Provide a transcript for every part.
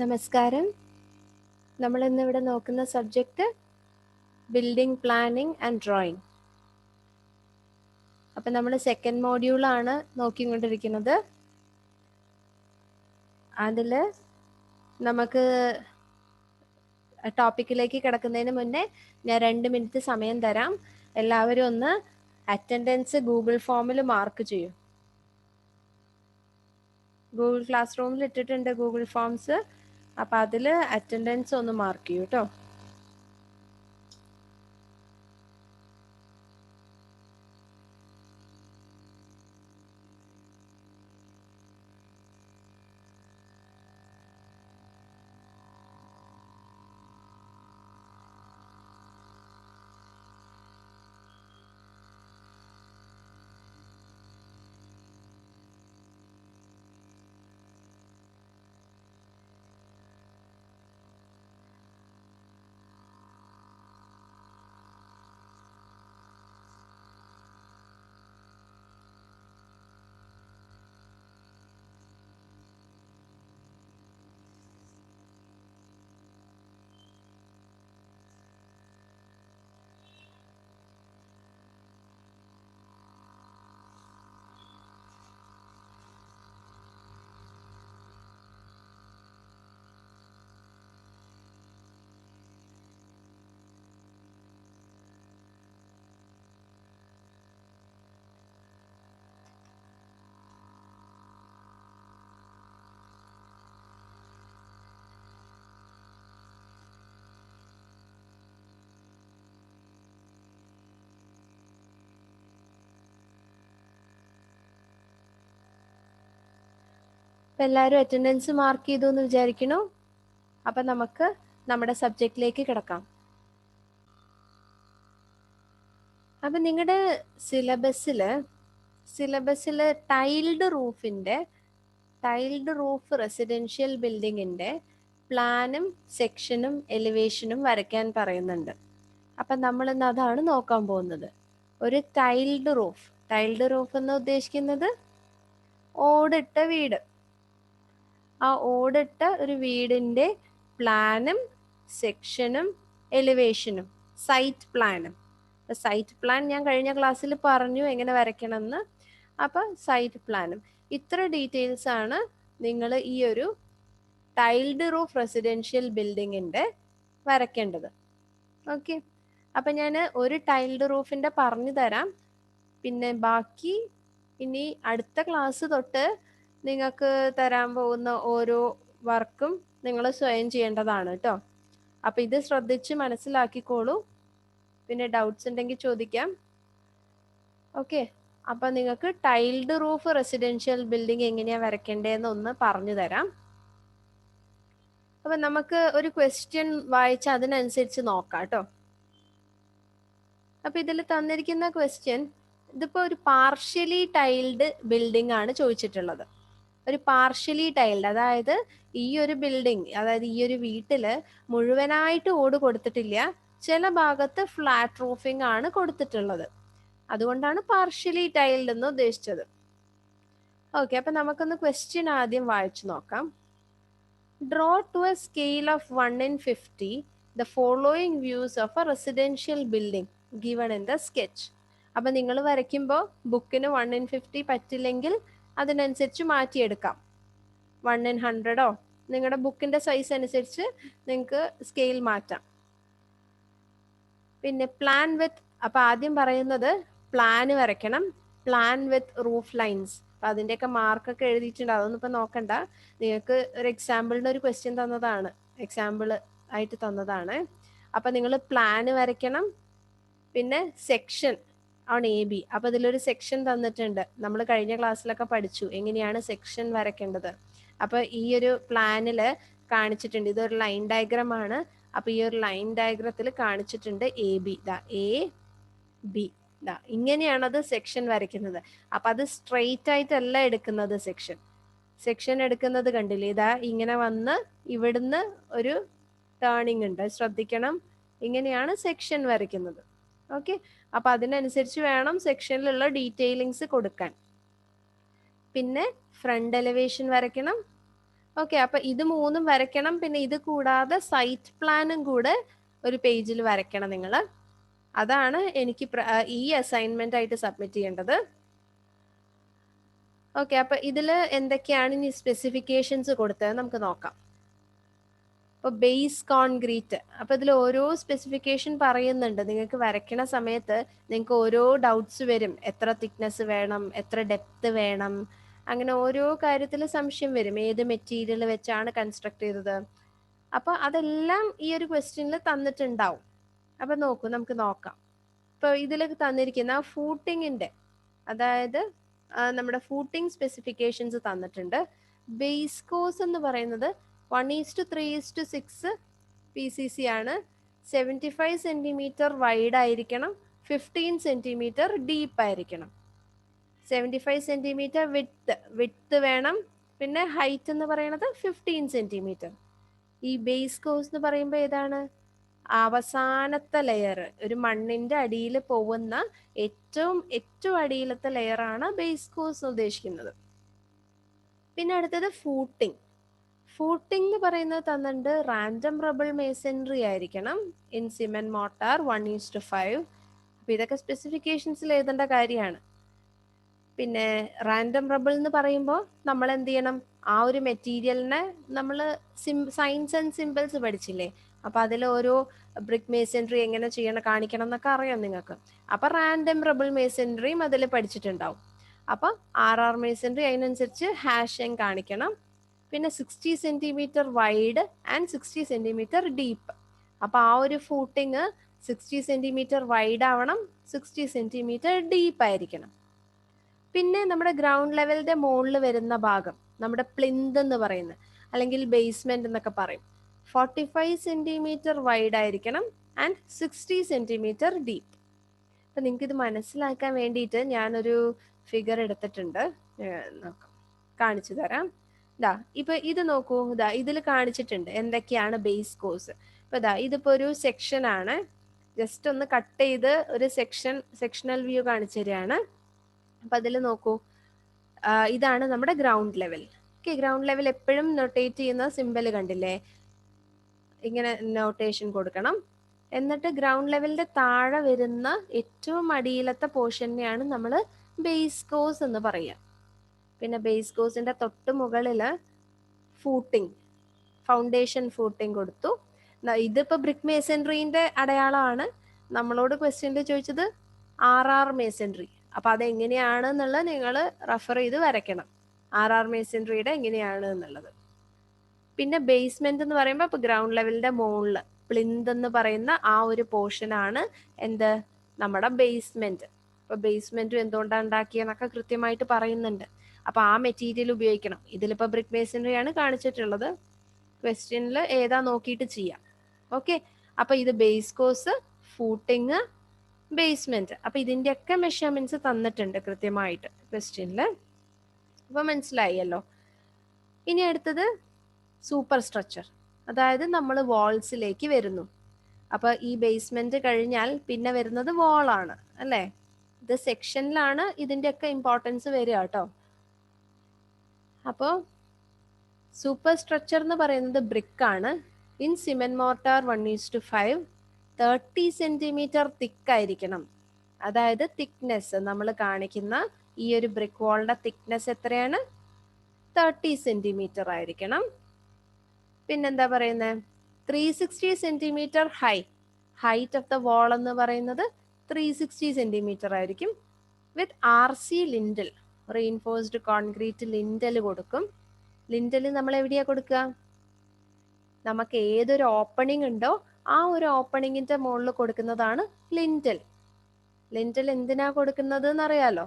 നമസ്കാരം. നമ്മൾ ഇന്നിവിടെ നോക്കുന്ന subject building planning and drawing. അപ്പം നമ്മൾ സെക്കൻഡ് മോഡ്യൂളാണ് നോക്കിക്കൊണ്ടിരിക്കുന്നത്. അതിൽ നമുക്ക് ടോപ്പിക്കിലേക്ക് കിടക്കുന്നതിന് മുന്നേ ഞാൻ 2 മിനിറ്റ് സമയം തരാം. എല്ലാവരും ഒന്ന് അറ്റൻഡൻസ് ഗൂഗിൾ ഫോമിൽ മാർക്ക് ചെയ്യും. ഗൂഗിൾ ക്ലാസ് റൂമിൽ ഇട്ടിട്ടുണ്ട് ഗൂഗിൾ ഫോംസ്. അപ്പം അതിൽ അറ്റൻഡൻസ് ഒന്ന് മാർക്ക് ചെയ്യൂ കേട്ടോ. അപ്പം എല്ലാവരും അറ്റൻഡൻസ് മാർക്ക് ചെയ്തു എന്ന് വിചാരിക്കണു. അപ്പം നമുക്ക് നമ്മുടെ സബ്ജക്റ്റിലേക്ക് കിടക്കാം. അപ്പം നിങ്ങളുടെ സിലബസിൽ ടൈൽഡ് റൂഫ് റെസിഡൻഷ്യൽ ബിൽഡിങ്ങിൻ്റെ പ്ലാനും സെക്ഷനും എലിവേഷനും വരയ്ക്കാൻ പറയുന്നുണ്ട്. അപ്പം നമ്മളിന്ന് അതാണ് നോക്കാൻ പോകുന്നത്. ഒരു ടൈൽഡ് റൂഫ് എന്ന് ഉദ്ദേശിക്കുന്നത് ഓടിട്ട വീട്. ആ ഓടിട്ട ഒരു വീടിൻ്റെ പ്ലാനും സെക്ഷനും എലിവേഷനും സൈറ്റ് പ്ലാനും. സൈറ്റ് പ്ലാൻ ഞാൻ കഴിഞ്ഞ ക്ലാസ്സിൽ പറഞ്ഞു എങ്ങനെ വരയ്ക്കണമെന്ന്. അപ്പം സൈറ്റ് പ്ലാനും ഇത്ര ഡീറ്റെയിൽസ് ആണ് നിങ്ങൾ ഈ ഒരു ടൈൽഡ് റൂഫ് റെസിഡൻഷ്യൽ ബിൽഡിങ്ങിൻ്റെ വരയ്ക്കേണ്ടത്. ഓക്കെ, അപ്പം ഞാൻ ഒരു ടൈൽഡ് റൂഫിൻ്റെ പറഞ്ഞു തരാം. പിന്നെ ബാക്കി ഇനി അടുത്ത ക്ലാസ് തൊട്ട് നിങ്ങൾക്ക് തരാൻ പോകുന്ന ഓരോ വർക്കും നിങ്ങൾ സ്വയം ചെയ്യേണ്ടതാണ് കേട്ടോ. അപ്പം ഇത് ശ്രദ്ധിച്ച് മനസ്സിലാക്കിക്കോളൂ. പിന്നെ ഡൗട്ട്സ് ഉണ്ടെങ്കിൽ ചോദിക്കാം. ഓക്കെ, അപ്പം നിങ്ങൾക്ക് ടൈൽഡ് റൂഫ് റെസിഡൻഷ്യൽ ബിൽഡിംഗ് എങ്ങനെയാണ് വരയ്ക്കേണ്ടതെന്ന് ഒന്ന് പറഞ്ഞു തരാം. അപ്പം നമുക്ക് ഒരു ക്വസ്റ്റ്യൻ വായിച്ച് അതിനനുസരിച്ച് നോക്കാം കേട്ടോ. അപ്പം ഇതിൽ തന്നിരിക്കുന്ന ക്വസ്റ്റ്യൻ, ഇതിപ്പോൾ ഒരു പാർഷ്യലി ടൈൽഡ് ബിൽഡിംഗ് ആണ് ചോദിച്ചിട്ടുള്ളത്. ഒരു പാർഷ്യലി ടൈൽഡ്, അതായത് ഈ ഒരു ബിൽഡിംഗ്, അതായത് ഈ ഒരു വീട്ടിൽ മുഴുവനായിട്ട് ഓട് കൊടുത്തിട്ടില്ല, ചില ഭാഗത്ത് ഫ്ലാറ്റ് റൂഫിംഗ് ആണ് കൊടുത്തിട്ടുള്ളത്. അതുകൊണ്ടാണ് പാർഷ്യലി ടൈൽഡ് എന്ന് ഉദ്ദേശിച്ചത്. ഓക്കെ, അപ്പം നമുക്കൊന്ന് ക്വസ്റ്റ്യൻ ആദ്യം വായിച്ചു നോക്കാം. Draw to a scale of 1:50 the following views of a residential building given in the sketch. അപ്പം നിങ്ങൾ വരയ്ക്കുമ്പോൾ ബുക്കിന് 1:50 പറ്റില്ലെങ്കിൽ അതിനനുസരിച്ച് മാറ്റിയെടുക്കാം. 1:100 നിങ്ങളുടെ ബുക്കിൻ്റെ സൈസ് അനുസരിച്ച് നിങ്ങൾക്ക് സ്കെയിൽ മാറ്റാം. പിന്നെ പ്ലാൻ വിത്ത്, അപ്പം ആദ്യം പറയുന്നത് പ്ലാന് വരയ്ക്കണം. Plan with roof lines. അപ്പം അതിൻ്റെയൊക്കെ മാർക്കൊക്കെ എഴുതിയിട്ടുണ്ട്, അതൊന്നും ഇപ്പം നോക്കണ്ട. നിങ്ങൾക്ക് ഒരു എക്സാമ്പിളിൻ്റെ ഒരു ക്വസ്റ്റ്യൻ തന്നതാണ്, എക്സാമ്പിൾ ആയിട്ട് തന്നതാണ്. അപ്പം നിങ്ങൾ പ്ലാന് വരയ്ക്കണം. പിന്നെ സെക്ഷൻ ആണ് AB. അപ്പം ഇതിലൊരു സെക്ഷൻ തന്നിട്ടുണ്ട്. നമ്മൾ കഴിഞ്ഞ ക്ലാസ്സിലൊക്കെ പഠിച്ചു എങ്ങനെയാണ് സെക്ഷൻ വരയ്ക്കേണ്ടത്. അപ്പം ഈ ഒരു പ്ലാനിൽ കാണിച്ചിട്ടുണ്ട്, ഇതൊരു ലൈൻ ഡയഗ്രാം ആണ്. അപ്പം ഈ ഒരു ലൈൻ ഡയഗ്രത്തിൽ കാണിച്ചിട്ടുണ്ട് AB. AB ഇങ്ങനെയാണത് സെക്ഷൻ വരയ്ക്കുന്നത്. അപ്പം അത് സ്ട്രെയിറ്റ് ആയിട്ടല്ല എടുക്കുന്നത്. സെക്ഷൻ എടുക്കുന്നത് കണ്ടില്ലേ, ഇതാ ഇങ്ങനെ വന്ന് ഇവിടുന്ന് ഒരു ടേണിംഗ് ഉണ്ട്, ശ്രദ്ധിക്കണം. ഇങ്ങനെയാണ് സെക്ഷൻ വരയ്ക്കുന്നത്. ഓക്കെ, അപ്പം അതിനനുസരിച്ച് വേണം സെക്ഷനിലുള്ള ഡീറ്റെയിലിങ്സ് കൊടുക്കാൻ. പിന്നെ ഫ്രണ്ട് എലിവേഷൻ വരയ്ക്കണം. ഓക്കെ, അപ്പൊ ഇത് മൂന്നും വരയ്ക്കണം. പിന്നെ ഇത് കൂടാതെ സൈറ്റ് പ്ലാനും കൂടെ ഒരു പേജിൽ വരയ്ക്കണം നിങ്ങൾ. അതാണ് എനിക്ക് ഈ അസൈൻമെന്റ് ആയിട്ട് സബ്മിറ്റ് ചെയ്യേണ്ടത്. ഓക്കെ, അപ്പൊ ഇതിൽ എന്തൊക്കെയാണ് ഇനി സ്പെസിഫിക്കേഷൻസ് കൊടുത്തത് നമുക്ക് നോക്കാം. ഇപ്പോൾ ബേസ് കോൺക്രീറ്റ്, അപ്പോൾ ഇതിൽ ഓരോ സ്പെസിഫിക്കേഷൻ പറയുന്നുണ്ട്. നിങ്ങൾക്ക് വരയ്ക്കണ സമയത്ത് നിങ്ങൾക്ക് ഓരോ ഡൗട്ട്സ് വരും. എത്ര തിക്നെസ് വേണം, എത്ര ഡെപ്ത് വേണം, അങ്ങനെ ഓരോ കാര്യത്തിൽ സംശയം വരും. ഏത് മെറ്റീരിയൽ വെച്ചാണ് കൺസ്ട്രക്ട് ചെയ്തത്, അപ്പോൾ അതെല്ലാം ഈ ഒരു ക്വസ്റ്റ്യനിൽ തന്നിട്ടുണ്ടാവും. അപ്പം നോക്കൂ, നമുക്ക് നോക്കാം. ഇപ്പോൾ ഇതിൽ തന്നിരിക്കുന്ന ഫൂട്ടിങ്ങിൻ്റെ, അതായത് നമ്മുടെ ഫൂട്ടിങ് സ്പെസിഫിക്കേഷൻസ് തന്നിട്ടുണ്ട്. ബേസ് കോഴ്സ് എന്ന് പറയുന്നത് 1:3:6 PCC ആണ്. 75 സെന്റിമീറ്റർ വൈഡ് ആയിരിക്കണം, 15 സെന്റിമീറ്റർ ഡീപ്പ് ആയിരിക്കണം. 75 സെന്റിമീറ്റർ വിഡ്ത്ത് വേണം. പിന്നെ ഹൈറ്റ് എന്ന് പറയുന്നത് 15 സെന്റിമീറ്റർ. ഈ ബേസ് കോഴ്സ് എന്ന് പറയുമ്പോൾ ഏതാണ്? അവസാനത്തെ ലെയർ, ഒരു മണ്ണിന്റെ അടിയിൽ പോകുന്ന ഏറ്റവും അടിയിലത്തെ ലെയറാണ് ബേസ് കോഴ്സ് ഉദ്ദേശിക്കുന്നത്. പിന്നെ അടുത്തത് ഫൂട്ടിംഗ്. ഫൂട്ടിംഗ് എന്ന് പറയുന്നത് തന്നിട്ടുണ്ട്. റാൻഡം റബിൾ മേസൻട്രി ആയിരിക്കണം ഇൻ സിമെന്റ് മോട്ടാർ 1:5. അപ്പൊ ഇതൊക്കെ സ്പെസിഫിക്കേഷൻസിൽ എഴുതേണ്ട കാര്യമാണ്. പിന്നെ റാൻഡം റബിൾ എന്ന് പറയുമ്പോൾ നമ്മൾ എന്ത് ചെയ്യണം? ആ ഒരു മെറ്റീരിയലിനെ നമ്മൾ സൈൻസ് ആൻഡ് സിമ്പിൾസ് പഠിച്ചില്ലേ, അപ്പൊ അതിൽ ഓരോ ബ്രിക്ക് മേസൻട്രി എങ്ങനെ ചെയ്യണം കാണിക്കണം എന്നൊക്കെ അറിയാം നിങ്ങൾക്ക്. അപ്പൊ റാൻഡം റബിൾ മേസൻട്രിയും അതിൽ പഠിച്ചിട്ടുണ്ടാവും. അപ്പൊ RR മേസൻട്രി അതിനനുസരിച്ച് ഹാഷിങ് കാണിക്കണം. പിന്നെ 60 centimetre wide and 60 centimetre deep. അപ്പൊ ആ ഒരു ഫൂട്ടിങ് 60 സെന്റിമീറ്റർ വൈഡ് ആവണം, 60 സെന്റിമീറ്റർ ഡീപ്പ് ആയിരിക്കണം. പിന്നെ നമ്മുടെ ഗ്രൗണ്ട് ലെവലിന്റെ മുകളിൽ വരുന്ന ഭാഗം, നമ്മുടെ പ്ലിന്ത് എന്ന് പറയുന്നത്, അല്ലെങ്കിൽ ബേസ്മെന്റ് എന്നൊക്കെ പറയും, 45 സെന്റിമീറ്റർ വൈഡ് ആയിരിക്കണം ആൻഡ് 60 സെന്റിമീറ്റർ ഡീപ്പ്. അപ്പൊ നിങ്ങൾക്ക് ഇത് മനസ്സിലാക്കാൻ വേണ്ടിയിട്ട് ഞാനൊരു ഫിഗർ എടുത്തിട്ടുണ്ട്, കാണിച്ചു തരാം. ഇപ്പൊ ഇത് നോക്കൂ, ഇതിൽ കാണിച്ചിട്ടുണ്ട് എന്തൊക്കെയാണ് ബേസ് കോഴ്സ്. ഇപ്പൊ ഇതിപ്പോ ഒരു സെക്ഷൻ ആണ്. ജസ്റ്റ് ഒന്ന് കട്ട് ചെയ്ത് ഒരു സെക്ഷണൽ വ്യൂ കാണിച്ചു തരികയാണ്. അപ്പൊ അതിൽ നോക്കൂ, ഇതാണ് നമ്മുടെ ground level. Okay, ground level എപ്പോഴും നൊട്ടേറ്റ് ചെയ്യുന്ന സിമ്പൽ കണ്ടില്ലേ, ഇങ്ങനെ നോട്ടേഷൻ കൊടുക്കണം. എന്നിട്ട് ഗ്രൗണ്ട് ലെവലിന്റെ താഴെ വരുന്ന ഏറ്റവും അടിയിലത്തെ പോർഷനെയാണ് നമ്മൾ ബേസ് കോഴ്സ് എന്ന് പറയുക. പിന്നെ ബേസ് കോഴ്സിന്റെ തൊട്ട് മുകളില് ഫൂട്ടിംഗ്, ഫൗണ്ടേഷൻ ഫൂട്ടിംഗ് കൊടുത്തു. ഇതിപ്പോ ബ്രിക്ക് മേസൻട്രീന്റെ അടയാളമാണ്. നമ്മളോട് ക്വസ്റ്റ്യനിൽ ചോദിച്ചത് RR മേസൻട്രി. അപ്പൊ അതെങ്ങനെയാണ് എന്നുള്ളത് നിങ്ങൾ റെഫർ ചെയ്ത് വരയ്ക്കണം, RR മേസൻട്രിയുടെ എങ്ങനെയാണ് എന്നുള്ളത്. പിന്നെ ബേസ്മെന്റ് എന്ന് പറയുമ്പോൾ ഇപ്പൊ ഗ്രൗണ്ട് ലെവലിന്റെ മുകളിൽ പ്ലിന്ത് എന്ന് പറയുന്ന ആ ഒരു പോർഷനാണ് എന്ത്, നമ്മുടെ ബേസ്മെന്റ്. ഇപ്പൊ ബേസ്മെന്റും എന്തുകൊണ്ടാണ് ഉണ്ടാക്കിയെന്നൊക്കെ കൃത്യമായിട്ട് പറയുന്നുണ്ട്. അപ്പൊ ആ മെറ്റീരിയൽ ഉപയോഗിക്കണം. ഇതിലിപ്പോ ബ്രിക്ക് മേസൻട്രി ആണ് കാണിച്ചിട്ടുള്ളത്. ക്വസ്റ്റ്യനിൽ ഏതാ നോക്കിയിട്ട് ചെയ്യാം. ഓക്കെ, അപ്പൊ ഇത് ബേസ് കോഴ്സ്, ഫൂട്ടിങ്, ബേസ്മെന്റ്. അപ്പൊ ഇതിന്റെയൊക്കെ മെഷർമെന്റ്സ് തന്നിട്ടുണ്ട് കൃത്യമായിട്ട് ക്വസ്റ്റ്യനില്. അപ്പൊ മനസ്സിലായല്ലോ. ഇനി അടുത്തത് സൂപ്പർ സ്ട്രക്ചർ, അതായത് നമ്മൾ വാൾസിലേക്ക് വരുന്നു. അപ്പൊ ഈ ബേസ്മെന്റ് കഴിഞ്ഞാൽ പിന്നെ വരുന്നത് വാളാണ് അല്ലേ. ഇത് സെക്ഷനിലാണ് ഇതിന്റെയൊക്കെ ഇമ്പോർട്ടൻസ് വരിക കേട്ടോ. അപ്പോൾ സൂപ്പർ സ്ട്രക്ചർ എന്ന് പറയുന്നത് ബ്രിക്ക് ആണ്. ഇൻ സിമെന്റ് മോർട്ടാർ 1:5 30 സെന്റിമീറ്റർ തിക്ക് ആയിരിക്കണം. അതായത് തിക്നെസ് നമ്മൾ കാണിക്കുന്ന ഈ ഒരു ബ്രിക്ക് വാളിന്റെ തിക്നെസ് എത്രയാണ്? 30 സെന്റിമീറ്റർ ആയിരിക്കണം. പിന്നെന്താ പറയുന്നത്? 360 centimetre height of the wall എന്ന് പറയുന്നത് 360 സെന്റിമീറ്റർ ആയിരിക്കും. വിത്ത് RC lintel, reinforced concrete lintel കൊടുക്കും. ലിൻഡൽ നമ്മൾ എവിടെയാ കൊടുക്കുക? നമുക്ക് ഏതൊരു ഓപ്പണിംഗ് ഉണ്ടോ ആ ഒരു ഓപ്പണിങ്ങിന്റെ മുകളിൽ കൊടുക്കുന്നതാണ് ലിൻഡൽ. ലിൻഡൽ എന്തിനാ കൊടുക്കുന്നത് എന്നറിയാലോ?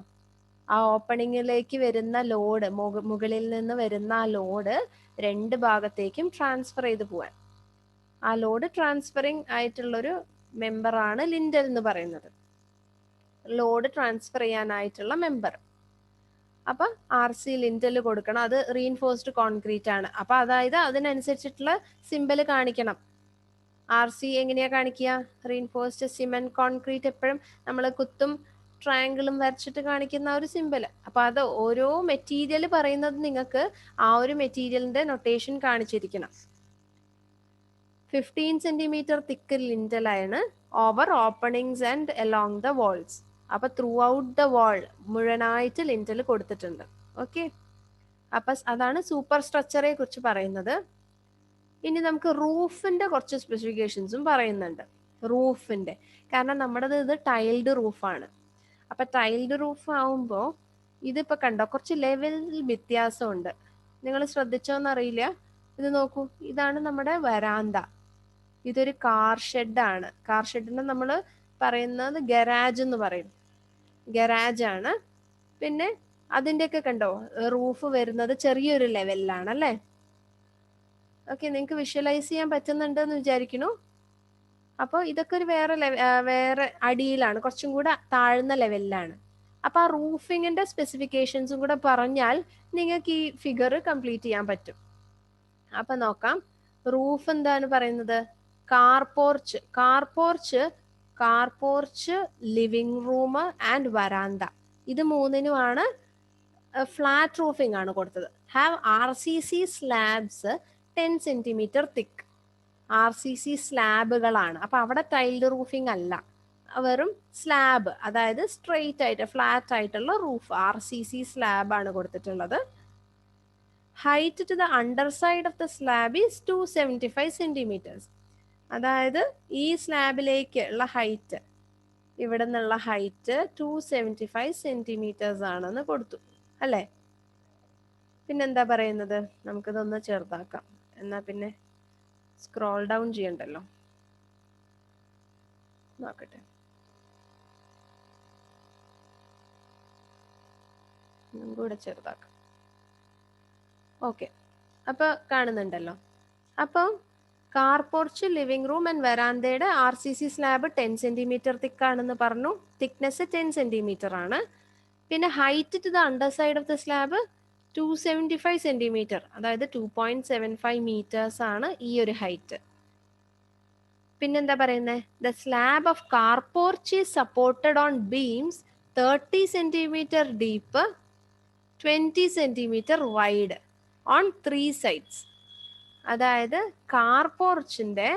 ആ ഓപ്പണിങ്ങിലേക്ക് വരുന്ന ലോഡ്, മുകളിൽ നിന്ന് വരുന്ന ആ ലോഡ് രണ്ട് ഭാഗത്തേക്കും ട്രാൻസ്ഫർ ചെയ്ത് പോവാൻ, ആ ലോഡ് ട്രാൻസ്ഫറിങ് ആയിട്ടുള്ളൊരു മെമ്പറാണ് ലിൻഡൽ എന്ന് പറയുന്നത്. ലോഡ് ട്രാൻസ്ഫർ ചെയ്യാനായിട്ടുള്ള മെമ്പർ. അപ്പൊ RC ലിൻഡൽ കൊടുക്കണം. അത് റീഇൻഫോഴ്സ്ഡ് കോൺക്രീറ്റ് ആണ്. അപ്പൊ അതായത് അതിനനുസരിച്ചിട്ടുള്ള സിമ്പൽ കാണിക്കണം. RC എങ്ങനെയാ കാണിക്കുക? റീഇൻഫോഴ്സ്ഡ് സിമെന്റ് കോൺക്രീറ്റ് എപ്പോഴും നമ്മൾ കുത്തും ട്രയാങ്കിളും വരച്ചിട്ട് കാണിക്കുന്ന ഒരു സിമ്പിൾ. അപ്പൊ അത് ഓരോ മെറ്റീരിയൽ പറയുന്നത് നിങ്ങൾക്ക് ആ ഒരു മെറ്റീരിയലിന്റെ നൊട്ടേഷൻ കാണിച്ചിരിക്കണം. 15 സെന്റിമീറ്റർ തിക്ക് ലിന്റലാണ് over openings and along the walls. അപ്പൊ ത്രൂ ഔട്ട് ദ വാൾ മുഴുവനായിട്ട് ലിന്റൽ കൊടുത്തിട്ടുണ്ട്. ഓക്കെ, അപ്പൊ അതാണ് സൂപ്പർ സ്ട്രക്ചറെ കുറിച്ച് പറയുന്നത്. ഇനി നമുക്ക് റൂഫിന്റെ കുറച്ച് സ്പെസിഫിക്കേഷൻസും പറയുന്നുണ്ട്. റൂഫിന്റെ, കാരണം നമ്മുടേത് ഇത് ടൈൽഡ് റൂഫാണ്. അപ്പൊ ടൈൽഡ് റൂഫ് ആവുമ്പോൾ ഇതിപ്പോ കണ്ടോ കുറച്ച് ലെവൽ വ്യത്യാസമുണ്ട്. നിങ്ങൾ ശ്രദ്ധിച്ചോന്നറിയില്ല. ഇത് നോക്കൂ, ഇതാണ് നമ്മുടെ വരാന്ത. ഇതൊരു കാർ ഷെഡാണ്. കാർ ഷെഡിനെ നമ്മൾ പറയുന്നത് ഗരാജ് എന്ന് പറയും. ഗരാജ് ആണ്. പിന്നെ അതിൻ്റെയൊക്കെ കണ്ടോ റൂഫ് വരുന്നത് ചെറിയൊരു ലെവലിലാണ് അല്ലേ? ഓക്കെ, നിങ്ങൾക്ക് വിഷ്വലൈസ് ചെയ്യാൻ പറ്റുന്നുണ്ട് എന്ന് വിചാരിക്കുന്നു. അപ്പോൾ ഇതൊക്കെ ഒരു വേറെ അടിയിലാണ്, കുറച്ചും കൂടെ താഴ്ന്ന ലെവലിലാണ്. അപ്പൊ ആ റൂഫിങ്ങിന്റെ സ്പെസിഫിക്കേഷൻസും കൂടെ പറഞ്ഞാൽ നിങ്ങൾക്ക് ഈ ഫിഗർ കംപ്ലീറ്റ് ചെയ്യാൻ പറ്റും. അപ്പൊ നോക്കാം, റൂഫ് എന്താണ് പറയുന്നത്? കാർപോർച്ച്, ലിവിംഗ് റൂം ആൻഡ് വരാന്ത, ഇത് മൂന്നിനുമാണ് ഫ്ലാറ്റ് റൂഫിംഗ് ആണ് കൊടുത്തത്. Have RCC slabs 10 centimetre thick. RCC സ്ലാബുകളാണ്. അപ്പൊ അവിടെ ടൈൽഡ് റൂഫിംഗ് അല്ല, വെറും സ്ലാബ്, അതായത് സ്ട്രെയിറ്റ് ആയിട്ട് ഫ്ലാറ്റ് ആയിട്ടുള്ള റൂഫ്, RCC സ്ലാബ് ആണ് കൊടുത്തിട്ടുള്ളത്. Height to the underside of the slab is 275 centimetres. അതായത് ഈ സ്ലാബിലേക്ക് ഉള്ള ഹൈറ്റ്, ഇവിടെ നിന്നുള്ള ഹൈറ്റ് 275 സെന്റിമീറ്റേഴ്സ് ആണെന്ന് കൊടുത്തു അല്ലേ? പിന്നെന്താ പറയുന്നത്? നമുക്കിതൊന്ന് ചെറുതാക്കാം, എന്നാ പിന്നെ സ്ക്രോൾ ഡൗൺ ചെയ്യണ്ടല്ലോ. നോക്കട്ടെ, കൂടെ ചെറുതാക്കാം. ഓക്കെ, അപ്പൊ കാണുന്നുണ്ടല്ലോ. അപ്പൊ കാർപോർച്ച്, ലിവിംഗ് റൂം ആൻഡ് വരാന്തയുടെ RCC സ്ലാബ് 10 സെന്റിമീറ്റർ തിക്കാണെന്ന് പറഞ്ഞു. തിക്നെസ് 10 സെന്റിമീറ്റർ ആണ്. പിന്നെ height to the underside of the slab 275 centimetre, അതായത് 2.75 മീറ്റേഴ്സ് ആണ് ഈ ഒരു ഹൈറ്റ്. പിന്നെന്താ പറയുന്നത്? The slab of car porch is supported on beams 30 centimetre deep, 20 centimetre wide on 3 sides. അതായത് കാർപോർച്ചിന്റെ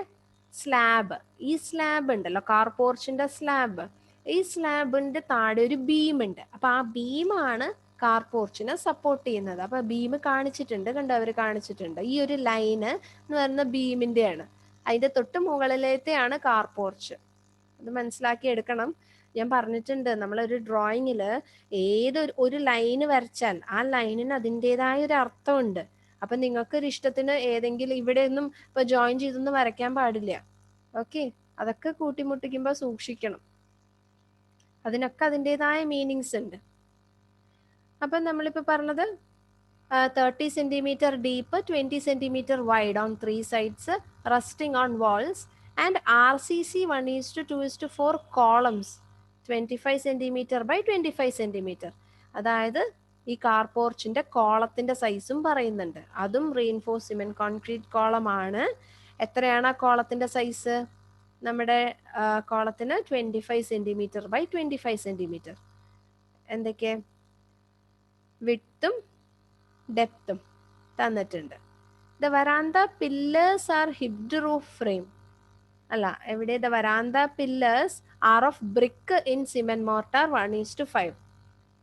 സ്ലാബ്, ഈ സ്ലാബ് ഉണ്ടല്ലോ, കാർപോർച്ചിന്റെ സ്ലാബ്, ഈ സ്ലാബിന്റെ താഴെ ഒരു ബീം ഉണ്ട്. അപ്പൊ ആ ബീമാണ് കാർപോർച്ചിനെ സപ്പോർട്ട് ചെയ്യുന്നത്. അപ്പൊ ബീം കാണിച്ചിട്ടുണ്ട്, കണ്ടോ, അവർ കാണിച്ചിട്ടുണ്ട്. ഈ ഒരു ലൈന് എന്ന് പറയുന്ന ബീമിന്റെ ആണ്. അതിന്റെ തൊട്ട് മുകളിലത്തെയാണ് കാർപോർച്ച്. അത് മനസ്സിലാക്കി എടുക്കണം. ഞാൻ പറഞ്ഞിട്ടുണ്ട്, നമ്മളൊരു ഡ്രോയിങ്ങിൽ ഒരു ലൈന് വരച്ചാൽ ആ ലൈനിന് അതിൻ്റെതായ ഒരു അർത്ഥമുണ്ട്. അപ്പൊ നിങ്ങൾക്കൊരു ഇഷ്ടത്തിന് ഏതെങ്കിലും ഇവിടെ ഒന്നും ഇപ്പൊ ജോയിൻ ചെയ്തൊന്നും വരയ്ക്കാൻ പാടില്ല. ഓക്കെ, അതൊക്കെ കൂട്ടിമുട്ടിക്കുമ്പോൾ സൂക്ഷിക്കണം, അതിനൊക്കെ അതിൻ്റെതായ മീനിങ്സ് ഉണ്ട്. അപ്പൊ നമ്മളിപ്പോ പറഞ്ഞത് 30 centimetre deep, 20 centimetre wide on 3 sides, resting on walls and RCC 1:2:4 columns 25 centimetre by 25 centimetre. അതായത് ഈ കാർപോർച്ചിന്റെ കോളത്തിന്റെ സൈസും പറയുന്നുണ്ട്. അതും റീഇൻഫോഴ്സ് സിമെന്റ് കോൺക്രീറ്റ് കോളമാണ്. എത്രയാണ് ആ കോളത്തിന്റെ സൈസ്? നമ്മുടെ കോളത്തിന് 25 സെന്റിമീറ്റർ ബൈ 25 സെന്റിമീറ്റർ. എന്തൊക്കെ? വിഡ്ത്തും ഡെപ്തും തന്നിട്ടുണ്ട്. The veranda pillars are hipped roof frame. അല്ല, എവിടെ? The veranda pillars are of brick in cement mortar 1:5.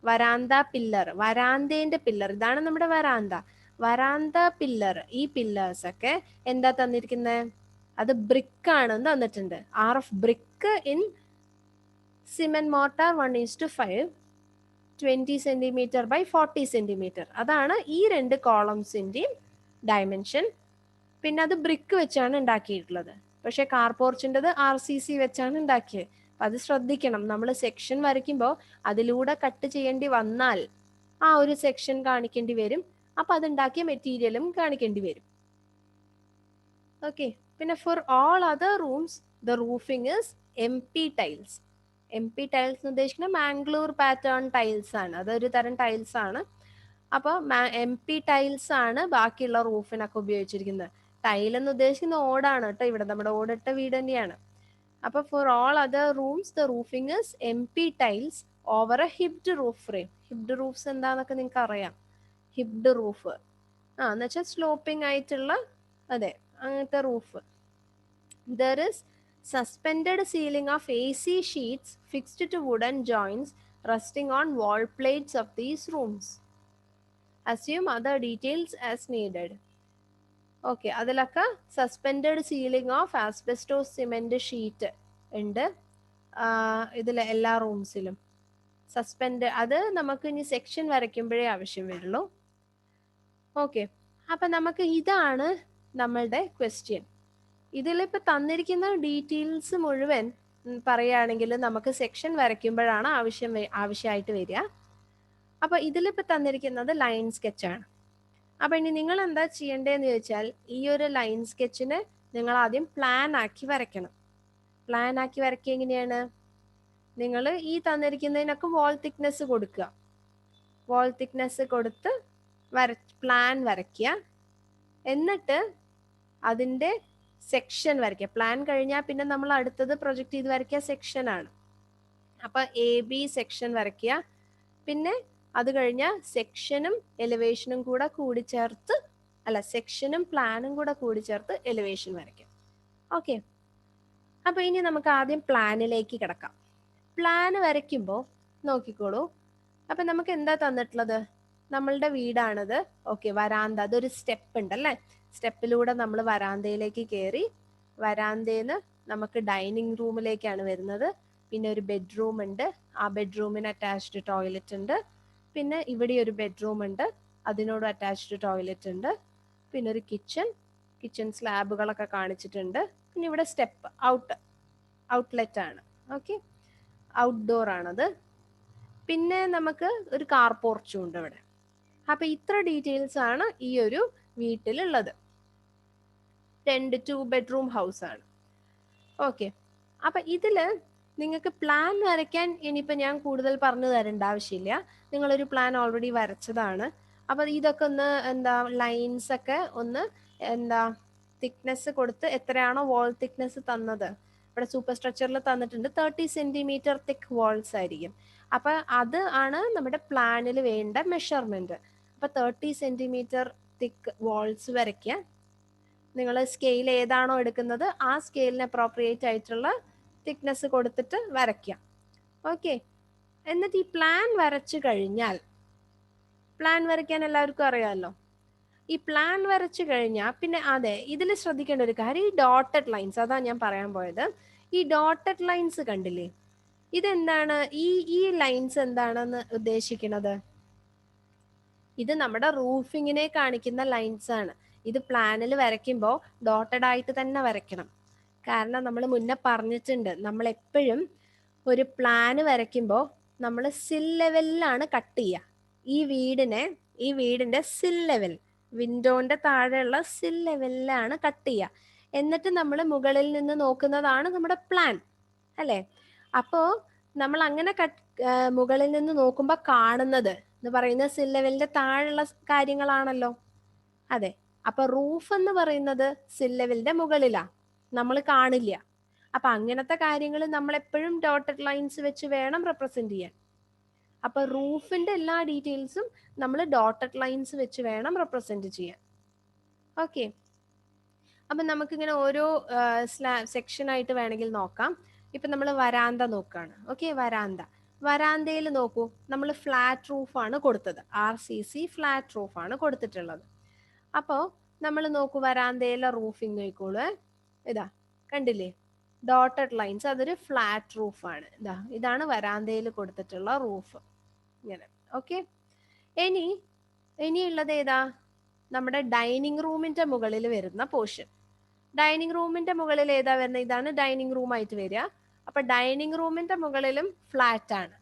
Veranda pillar, വരാന്തേന്റെ പില്ലർ, ഇതാണ് നമ്മുടെ വരാന്ത. വരാന്ത പില്ലർ, ഈ പില്ലേഴ്സ് ഒക്കെ എന്താ തന്നിരിക്കുന്നത്? അത് ബ്രിക്ക് ആണെന്ന് തന്നിട്ടുണ്ട്. R of brick in cement mortar 1:5, 20 centimetre by 40 centimetre. അതാണ് ഈ രണ്ട് കോളംസിന്റെയും ഡയമെൻഷൻ. പിന്നെ അത് ബ്രിക്ക് വെച്ചാണ് ഉണ്ടാക്കിയിട്ടുള്ളത്. പക്ഷെ കാർപോർച്ചിൻ്റെത് RCC വെച്ചാണ് ഉണ്ടാക്കിയത്. അത് ശ്രദ്ധിക്കണം. നമ്മൾ സെക്ഷൻ വരയ്ക്കുമ്പോൾ അതിലൂടെ കട്ട് ചെയ്യേണ്ടി വന്നാൽ ആ ഒരു സെക്ഷൻ കാണിക്കേണ്ടി വരും. അപ്പൊ അതുണ്ടാക്കിയ മെറ്റീരിയലും കാണിക്കേണ്ടി വരും. ഓക്കെ, പിന്നെ four all other rooms the roofing is MP tiles. MP tiles എന്ന് ഉദ്ദേശിക്കുന്നത് മാംഗ്ലൂർ പാറ്റേൺ ടൈൽസ് ആണ്. അതൊരു തരം ടൈൽസ് ആണ്. അപ്പോൾ MP ടൈൽസ് ആണ് ബാക്കിയുള്ള റൂഫിനൊക്കെ ഉപയോഗിച്ചിരിക്കുന്നത്. ടൈൽ എന്ന് ഉദ്ദേശിക്കുന്ന ഓടാണ് കേട്ടോ, ഇവിടെ നമ്മുടെ ഓടിട്ട വീട് തന്നെയാണ്. അപ്പൊ for all other rooms the roofing is MP tiles over a hipped roof frame. Hipped roofs എന്താന്നൊക്കെ നിങ്ങൾക്ക് അറിയാം. ഹിപ്ഡ് റൂഫ് എന്ന് വെച്ചാൽ സ്ലോപ്പിംഗ് ആയിട്ടുള്ള, അതെ, അങ്ങനത്തെ roof. There is suspended ceiling of AC sheets fixed to wooden joints resting on wall plates of these rooms. Assume other details as needed. Okay, അതിലൊക്കെ suspended ceiling of asbestos cement sheet ഉണ്ട് ഇതിലെ എല്ലാ റൂംസിലും. Suspend അത് നമുക്ക് ഇനി section വരയ്ക്കുമ്പോഴേ ആവശ്യം വരുള്ളൂ. Okay, അപ്പം നമുക്ക് ഇതാണ് നമ്മളുടെ ക്വസ്റ്റ്യൻ. ഇതിലിപ്പോൾ തന്നിരിക്കുന്ന ഡീറ്റെയിൽസ് മുഴുവൻ പറയുകയാണെങ്കിൽ നമുക്ക് സെക്ഷൻ വരയ്ക്കുമ്പോഴാണ് ആവശ്യമായിട്ട് വരിക. അപ്പോൾ ഇതിലിപ്പോൾ തന്നിരിക്കുന്നത് ലൈൻ സ്കെച്ചാണ്. അപ്പോൾ ഇനി നിങ്ങൾ എന്താ ചെയ്യേണ്ടതെന്ന് ചോദിച്ചാൽ, ഈ ഒരു ലൈൻ സ്കെച്ചിന് നിങ്ങൾ ആദ്യം പ്ലാൻ ആക്കി വരയ്ക്കണം. പ്ലാൻ ആക്കി വരയ്ക്കുക എങ്ങനെയാണ്? നിങ്ങൾ ഈ തന്നിരിക്കുന്നതിനൊക്കെ വാൾ തിക്നെസ് കൊടുക്കുക. വാൾ തിക്നെസ് കൊടുത്ത് പ്ലാൻ വരയ്ക്കുക. എന്നിട്ട് അതിൻ്റെ സെക്ഷൻ വരയ്ക്കുക. പ്ലാൻ കഴിഞ്ഞാൽ പിന്നെ നമ്മൾ അടുത്തത് പ്രൊജക്റ്റ് ചെയ്ത് വരയ്ക്കുക സെക്ഷനാണ്. അപ്പം AB സെക്ഷൻ വരയ്ക്കുക. പിന്നെ അത് കഴിഞ്ഞാൽ സെക്ഷനും എലിവേഷനും കൂടെ കൂടിച്ചേർത്ത്, അല്ല, സെക്ഷനും പ്ലാനും കൂടെ കൂടിച്ചേർത്ത് എലിവേഷൻ വരയ്ക്കാം. ഓക്കെ, അപ്പോൾ ഇനി നമുക്ക് ആദ്യം പ്ലാനിലേക്ക് കിടക്കാം. പ്ലാന് വരയ്ക്കുമ്പോൾ നോക്കിക്കോളൂ. അപ്പം നമുക്ക് എന്താ തന്നിട്ടുള്ളത്? നമ്മളുടെ വീടാണിത്. ഓക്കെ, വരാന്ത, അതൊരു സ്റ്റെപ്പ് ഉണ്ടല്ലേ. സ്റ്റെപ്പിലൂടെ നമ്മൾ വരാന്തയിലേക്ക് കയറി. വരാന്തയിൽ നിന്ന് നമുക്ക് ഡൈനിങ് റൂമിലേക്കാണ് വരുന്നത്. പിന്നെ ഒരു ബെഡ്റൂം ഉണ്ട്. ആ ബെഡ്റൂമിന് അറ്റാച്ച്ഡ് ടോയ്ലറ്റ് ഉണ്ട്. പിന്നെ ഇവിടെ ഒരു ബെഡ്റൂം ഉണ്ട്, അതിനോട് അറ്റാച്ച്ഡ് ടോയ്ലറ്റ് ഉണ്ട്. പിന്നെ ഒരു കിച്ചൺ സ്ലാബുകളൊക്കെ കാണിച്ചിട്ടുണ്ട്. പിന്നെ ഇവിടെ സ്റ്റെപ്പ് ഔട്ട്ലെറ്റ് ആണ്. ഓക്കെ, ഔട്ട്ഡോർ ആണത്. പിന്നെ നമുക്ക് ഒരു കാർ പോർച്ചും ഉണ്ട് ഇവിടെ. അപ്പം ഇത്ര ഡീറ്റെയിൽസ് ആണ് ഈ ഒരു വീട്ടിലുള്ളത്. 2 ബെഡ്റൂം ഹൗസ് ആണ്. ഓക്കെ, അപ്പം ഇതിൽ നിങ്ങൾക്ക് പ്ലാൻ വരയ്ക്കാൻ ഇനിയിപ്പോൾ ഞാൻ കൂടുതൽ പറഞ്ഞു തരേണ്ട ആവശ്യമില്ല. നിങ്ങളൊരു പ്ലാൻ ഓൾറെഡി വരച്ചതാണ്. അപ്പം ഇതൊക്കെ ഒന്ന് ലൈൻസ് ഒക്കെ ഒന്ന് തിക്നെസ് കൊടുത്ത്, എത്രയാണോ വാൾ തിക്നെസ് തന്നത്, ഇവിടെ സൂപ്പർ സ്ട്രക്ചറിൽ തന്നിട്ടുണ്ട് 30 സെൻറ്റിമീറ്റർ തിക്ക് വാൾസ് ആയിരിക്കും. അപ്പം അത് ആണ് നമ്മുടെ പ്ലാനിൽ വേണ്ട മെഷർമെൻറ്റ്. അപ്പം 30 സെൻറ്റിമീറ്റർ തിക്ക് വാൾസ് വരയ്ക്കുക. നിങ്ങൾ സ്കെയിൽ ഏതാണോ എടുക്കുന്നത് ആ സ്കെയിലിന് അപ്രോപ്രിയേറ്റ് ആയിട്ടുള്ള തിക്നെസ് കൊടുത്തിട്ട് വരയ്ക്കാം. ഓക്കെ, എന്നിട്ട് ഈ പ്ലാൻ വരച്ചു കഴിഞ്ഞാൽ, പ്ലാൻ വരയ്ക്കാൻ എല്ലാവർക്കും അറിയാമല്ലോ. ഈ പ്ലാൻ വരച്ചു കഴിഞ്ഞാൽ പിന്നെ ഇതിൽ ശ്രദ്ധിക്കേണ്ട ഒരു കാര്യം, ഈ ഡോട്ടഡ് ലൈൻസ്, അതാ ഞാൻ പറയാൻ പോയത്. ഈ ഡോട്ടഡ് ലൈൻസ് കണ്ടില്ലേ, ഇതെന്താണ്? ഈ ലൈൻസ് എന്താണെന്ന് ഉദ്ദേശിക്കുന്നത്? ഇത് നമ്മുടെ റൂഫിങ്ങിനെ കാണിക്കുന്ന ലൈൻസ് ആണ്. ഇത് പ്ലാനിൽ വരയ്ക്കുമ്പോൾ ഡോട്ടഡ് ആയിട്ട് തന്നെ വരയ്ക്കണം. കാരണം നമ്മൾ മുന്നേ പറഞ്ഞിട്ടുണ്ട്, നമ്മൾ എപ്പോഴും ഒരു പ്ലാന് വരയ്ക്കുമ്പോൾ നമ്മൾ സിൽ ലെവലിലാണ് കട്ട് ചെയ്യുക. ഈ വീടിൻ്റെ സിൽ ലെവൽ, വിൻഡോന്റെ താഴെയുള്ള സിൽ ലെവലിലാണ് കട്ട് ചെയ്യുക. എന്നിട്ട് നമ്മൾ മുകളിൽ നിന്ന് നോക്കുന്നതാണ് നമ്മുടെ പ്ലാൻ, അല്ലേ? അപ്പോൾ നമ്മൾ അങ്ങനെ മുകളിൽ നിന്ന് നോക്കുമ്പോൾ കാണുന്നത് എന്ന് പറയുന്നത് സിൽ ലെവലിന്റെ താഴെയുള്ള കാര്യങ്ങളാണല്ലോ. അതെ, അപ്പൊ റൂഫ് എന്ന് പറയുന്നത് സിൽ ലെവലിന്റെ മുകളിലാ, നമ്മൾ കാണില്ല. അപ്പൊ അങ്ങനത്തെ കാര്യങ്ങൾ നമ്മൾ എപ്പോഴും ഡോട്ടഡ് ലൈൻസ് വെച്ച് വേണം റെപ്രസെന്റ് ചെയ്യാൻ. അപ്പൊ റൂഫിന്റെ എല്ലാ ഡീറ്റെയിൽസും നമ്മൾ ഡോട്ടഡ് ലൈൻസ് വെച്ച് വേണം റെപ്രസെന്റ് ചെയ്യാൻ. ഓക്കെ, അപ്പൊ നമുക്കിങ്ങനെ ഓരോ സെക്ഷൻ ആയിട്ട് വേണമെങ്കിൽ നോക്കാം. ഇപ്പൊ നമ്മൾ വരാന്ത നോക്കാണ്. ഓക്കെ, വരാന്തയിൽ നോക്കൂ, നമ്മൾ ഫ്ലാറ്റ് റൂഫാണ് കൊടുത്തത്. RCC ഫ്ലാറ്റ് റൂഫാണ് കൊടുത്തിട്ടുള്ളത്. അപ്പോൾ നമ്മൾ നോക്കൂ, വരാന്തയിലെ റൂഫിങ് നോക്കോളൂ. ഇതാ കണ്ടില്ലേ, ഡോട്ടഡ് ലൈൻസ്, അതൊരു ഫ്ലാറ്റ് റൂഫാണ്. ഇതാണ് വരാന്തയിൽ കൊടുത്തിട്ടുള്ള റൂഫ്, ഇങ്ങനെ. ഓക്കെ, ഇനിയുള്ളത് ഏതാ? നമ്മുടെ ഡൈനിങ് റൂമിന്റെ മുകളിൽ വരുന്ന പോർഷൻ. ഡൈനിങ് റൂമിന്റെ മുകളിൽ ഏതാ വരുന്നത്? ഇതാണ് ഡൈനിങ് റൂം ആയിട്ട് വരിക. അപ്പൊ ഡൈനിങ് റൂമിന്റെ മുകളിലും ഫ്ലാറ്റ് ആണ്.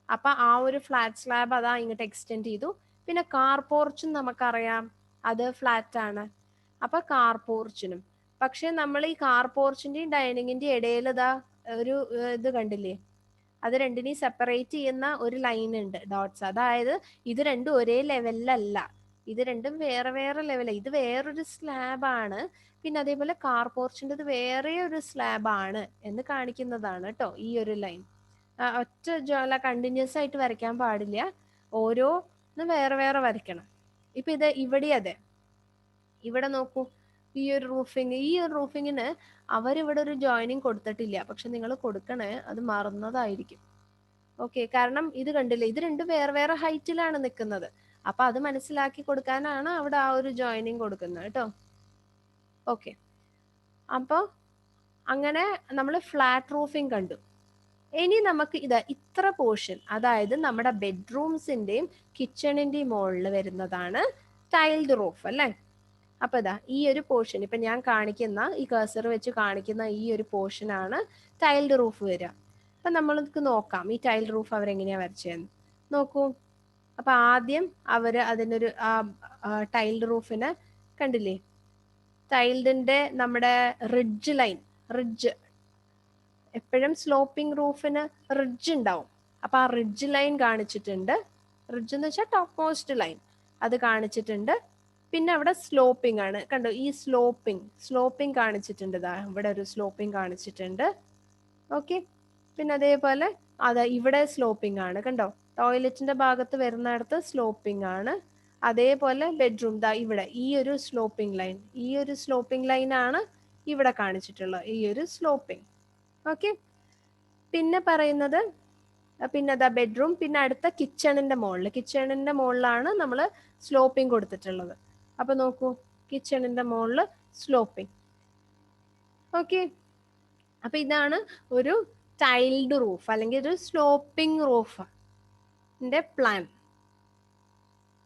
അപ്പൊ ആ ഒരു ഫ്ലാറ്റ് സ്ലാബ് അതാ ഇങ്ങോട്ട് എക്സ്റ്റെൻഡ് ചെയ്തു. പിന്നെ കാർ പോർച്ചും നമുക്കറിയാം, അത് ഫ്ലാറ്റ് ആണ്. അപ്പൊ കാർ പോർച്ചിനും. പക്ഷെ നമ്മൾ ഈ കാർ പോർച്ചിന്റെയും ഡൈനിങ്ങിന്റെയും ഇടയിൽ ഇതാ ഒരു ഇത് കണ്ടില്ലേ, അത് രണ്ടിനെയും സെപ്പറേറ്റ് ചെയ്യുന്ന ഒരു ലൈൻ ഉണ്ട്, ഡോട്ട്സ്. അതായത് ഇത് രണ്ടും ഒരേ ലെവലിലല്ല, ഇത് രണ്ടും വേറെ വേറെ ലെവലാണ്. ഇത് വേറൊരു സ്ലാബാണ്, പിന്നെ അതേപോലെ കാർ പോർച്ചിൻ്റെ ഇത് വേറെ ഒരു സ്ലാബാണ് എന്ന് കാണിക്കുന്നതാണ് കേട്ടോ ഈ ഒരു ലൈൻ. ഒറ്റ അല്ല കണ്ടിന്യൂസ് ആയിട്ട് വരയ്ക്കാൻ പാടില്ല, ഓരോന്ന് വേറെ വേറെ വരയ്ക്കണം. ഇപ്പൊ ഇത് ഇവിടെ അതെ, ഇവിടെ നോക്കൂ, ഈ ഒരു റൂഫിങ്ങിന് അവരിവിടെ ഒരു ജോയിനിങ് കൊടുത്തിട്ടില്ല, പക്ഷെ നിങ്ങൾ കൊടുക്കണേ, അത് മറന്നതായിരിക്കും. ഓക്കെ, കാരണം ഇത് കണ്ടില്ലേ, ഇത് രണ്ടും വേറെ വേറെ ഹൈറ്റിലാണ് നിൽക്കുന്നത്. അപ്പൊ അത് മനസ്സിലാക്കി കൊടുക്കാനാണ് അവിടെ ആ ഒരു ജോയിനിങ് കൊടുക്കുന്നത് കേട്ടോ. ഓക്കെ, അപ്പോൾ അങ്ങനെ നമ്മൾ ഫ്ലാറ്റ് റൂഫിംഗ് കണ്ടു. ഇനി നമുക്ക് ഇത്ര പോർഷൻ, അതായത് നമ്മുടെ ബെഡ്റൂംസിന്റെയും കിച്ചണിന്റെയും മുകളിൽ വരുന്നതാണ് ടൈൽഡ് റൂഫ് അല്ലേ. അപ്പൊ ഈ ഒരു പോർഷൻ, ഇപ്പൊ ഞാൻ കാണിക്കുന്ന ഈ കഴ്സർ വെച്ച് കാണിക്കുന്ന ഈ ഒരു പോർഷൻ ആണ് ടൈൽഡ് റൂഫ് വരിക. അപ്പൊ നമ്മൾക്ക് നോക്കാം ഈ ടൈൽഡ് റൂഫ് അവരെങ്ങനെയാ വരച്ചതെന്ന്. നോക്കൂ, അപ്പൊ ആദ്യം അവര് അതിനൊരു ടൈൽഡ് റൂഫിന് കണ്ടില്ലേ, ടൈൽഡിന്റെ നമ്മുടെ റിഡ്ജ് എപ്പോഴും സ്ലോപ്പിംഗ് റൂഫിന് റിഡ്ജ് ഉണ്ടാവും. അപ്പൊ ആ റിഡ്ജ് ലൈൻ കാണിച്ചിട്ടുണ്ട്. റിഡ്ജ് എന്ന് വെച്ചാൽ ടോപ്പ് മോസ്റ്റ് ലൈൻ, അത് കാണിച്ചിട്ടുണ്ട്. പിന്നെ അവിടെ സ്ലോപ്പിംഗ് ആണ്, കണ്ടോ, ഈ സ്ലോപ്പിംഗ് കാണിച്ചിട്ടുണ്ട്. ഇവിടെ ഒരു സ്ലോപ്പിംഗ് കാണിച്ചിട്ടുണ്ട്. ഓക്കെ, പിന്നെ അതേപോലെ ഇവിടെ സ്ലോപ്പിംഗ് ആണ്, കണ്ടോ, ടോയ്ലറ്റിന്റെ ഭാഗത്ത് വരുന്നിടത്ത് സ്ലോപ്പിംഗ് ആണ്. അതേപോലെ ബെഡ്റൂം ഇവിടെ ഈ ഒരു സ്ലോപ്പിംഗ് ലൈൻ ആണ് ഇവിടെ കാണിച്ചിട്ടുള്ളത്, ഈ ഒരു സ്ലോപ്പിംഗ്. ഓക്കെ, പിന്നെ പറയുന്നത്, പിന്നെ ബെഡ്റൂം, പിന്നെ അടുത്ത കിച്ചണിന്റെ മുകളിലാണ് നമ്മൾ സ്ലോപ്പിംഗ് കൊടുത്തിട്ടുള്ളത്. അപ്പൊ നോക്കൂ, കിച്ചണിന്റെ മുകളിൽ സ്ലോപ്പിംഗ്. ഓക്കെ, അപ്പൊ ഇതാണ് ഒരു ടൈൽഡ് റൂഫ് അല്ലെങ്കിൽ ഒരു സ്ലോപ്പിംഗ് റൂഫിന്റെ പ്ലാൻ.